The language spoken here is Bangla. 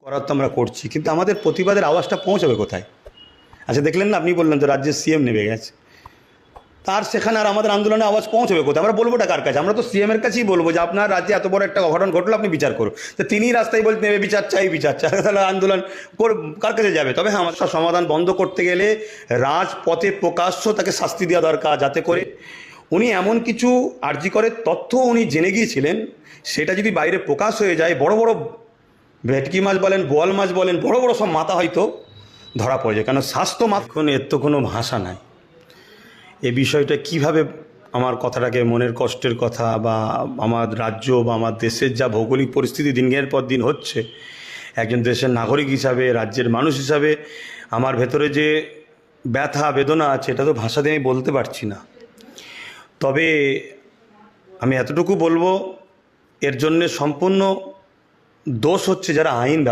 করার তো আমরা করছি, কিন্তু আমাদের প্রতিবাদের আওয়াজটা পৌঁছাবে কোথায়? আচ্ছা, দেখলেন না, আপনি বললেন তো রাজ্যের সিএম নেমে গেছে, তার সেখানে আর আমাদের আন্দোলনে আওয়াজ পৌঁছবে কোথায়? আমরা বলবোটা কার কাছে? আমরা তো সিএমের কাছেই বলবো যে আপনার রাজ্যে এত বড় একটা অঘটন ঘটলো, আপনি বিচার করুন। তো তিনি রাস্তায় বলতে নেবে বিচার চাই বিচার চাই, তাহলে আন্দোলন কার কাছে যাবে? তবে হ্যাঁ, আমাদের সমাধান বন্ধ করতে গেলে রাজপথে প্রকাশ্য তাকে শাস্তি দেওয়া দরকার, যাতে করে উনি এমন কিছু আর্জি করে তথ্য উনি জেনে গিয়েছিলেন, সেটা যদি বাইরে প্রকাশ হয়ে যায়, বড় বড় ভেটকি মাছ বলেন, বোয়াল মাছ বলেন, বড় বড় সব মাথা হয়তো ধরা পড়ে যায়। কেন স্বাস্থ্য মাখন এর তো কোনো ভাষা নাই। এ বিষয়টা কিভাবে আমার কথাটাকে, মনের কষ্টের কথা বা আমার রাজ্য বা আমার দেশের যা ভৌগোলিক পরিস্থিতি দিনের পর দিন হচ্ছে, একজন দেশের নাগরিক হিসাবে, রাজ্যের মানুষ হিসাবে আমার ভেতরে যে ব্যথা বেদনা আছে, এটা তো ভাষা দিয়ে আমি বলতে পারছি না। তবে আমি এতটুকু বলবো, এর জন্যে সম্পূর্ণ দোষ হচ্ছে যারা আইন